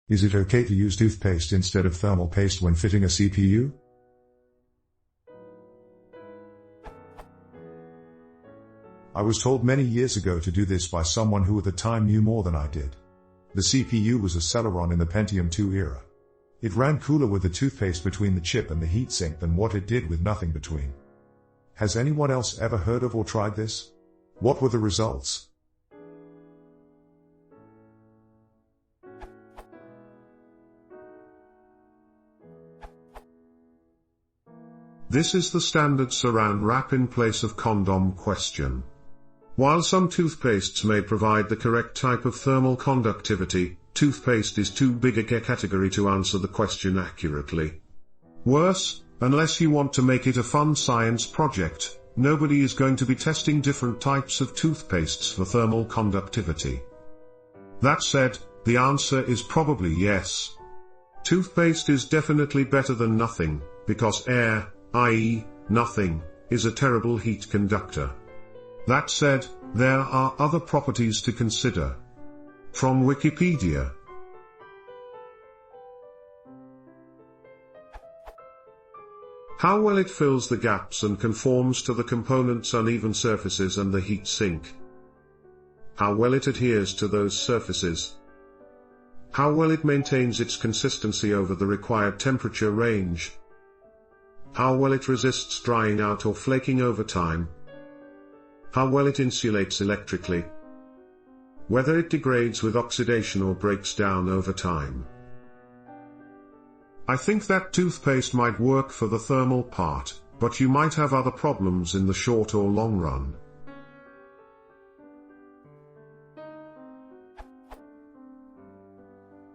Is it okay to use toothpaste instead of thermal paste when fitting a CPU? I was told many years ago to do this by someone who at the time knew more than I did. The CPU was a Celeron in the Pentium 2 era. It ran cooler with the toothpaste between the chip and the heatsink than what it did with nothing between. Has anyone else ever heard of or tried this? What were the results? This is the standard saran wrap in place of condom question. While some toothpastes may provide the correct type of thermal conductivity, toothpaste is too big a category to answer the question accurately. Worse, unless you want to make it a fun science project, nobody is going to be testing different types of toothpastes for thermal conductivity. That said, the answer is probably yes. Toothpaste is definitely better than nothing, because air, i.e., nothing, is a terrible heat conductor. That said, there are other properties to consider. From Wikipedia. How well it fills the gaps and conforms to the component's uneven surfaces and the heat sink. How well it adheres to those surfaces. How well it maintains its consistency over the required temperature range. How well it resists drying out or flaking over time. How well it insulates electrically. Whether it degrades with oxidation or breaks down over time. I think that toothpaste might work for the thermal part, but you might have other problems in the short or long run.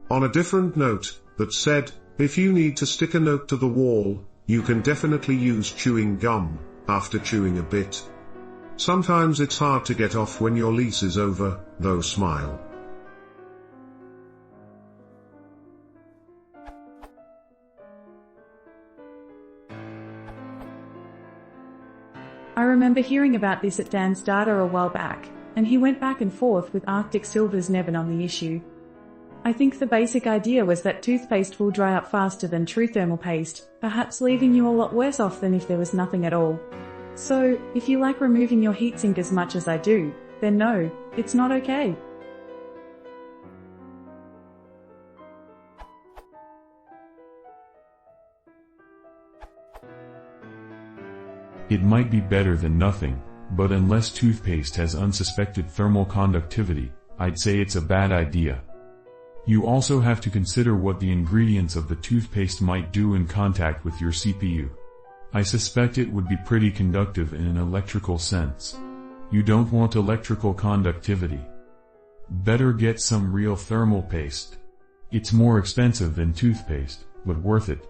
On a different note, that said, if you need to stick a note to the wall, you can definitely use chewing gum, after chewing a bit. Sometimes it's hard to get off when your lease is over, though smile. I remember hearing about this at Dan's data a while back, and he went back and forth with Arctic Silver's Nevin on the issue. I think the basic idea was that toothpaste will dry up faster than true thermal paste, perhaps leaving you a lot worse off than if there was nothing at all. So, if you like removing your heatsink as much as I do, then no, it's not okay. It might be better than nothing, but unless toothpaste has unsuspected thermal conductivity, I'd say it's a bad idea. You also have to consider what the ingredients of the toothpaste might do in contact with your CPU. I suspect it would be pretty conductive in an electrical sense. You don't want electrical conductivity. Better get some real thermal paste. It's more expensive than toothpaste, but worth it.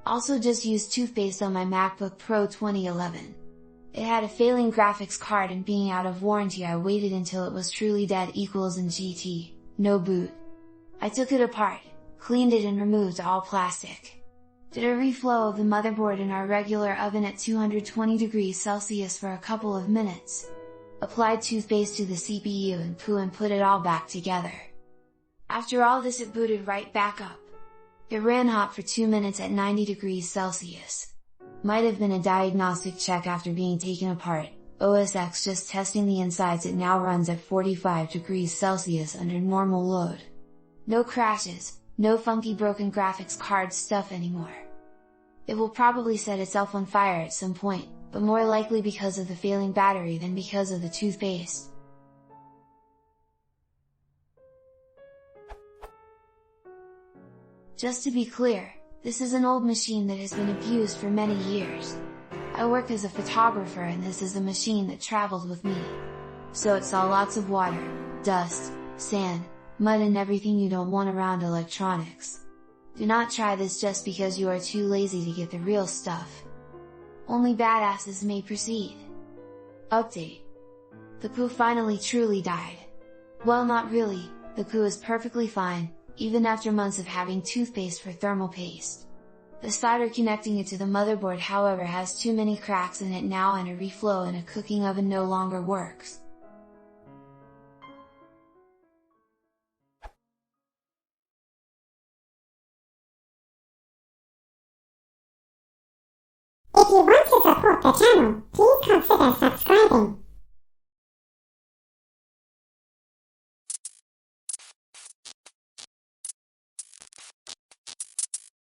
Also just used toothpaste on my MacBook Pro 2011. It had a failing graphics card and being out of warranty I waited until it was truly dead equals in GT, no boot. I took it apart, cleaned it and removed all plastic. Did a reflow of the motherboard in our regular oven at 220 degrees Celsius for a couple of minutes. Applied toothpaste to the CPU and put it all back together. After all this it booted right back up. It ran hot for 2 minutes at 90 degrees Celsius. Might have been a diagnostic check after being taken apart, OS X just testing the insides. It now runs at 45 degrees Celsius under normal load. No crashes, no funky broken graphics card stuff anymore. It will probably set itself on fire at some point, but more likely because of the failing battery than because of the toothpaste. Just to be clear, this is an old machine that has been abused for many years. I work as a photographer and this is a machine that traveled with me. So it saw lots of water, dust, sand, mud and everything you don't want around electronics. Do not try this just because you are too lazy to get the real stuff. Only badasses may proceed. Update. The poo finally truly died. Well, not really, the poo is perfectly fine, even after months of having toothpaste for thermal paste. The solder connecting it to the motherboard however has too many cracks in it now and a reflow in a cooking oven no longer works. If you want to support the channel, please consider subscribing.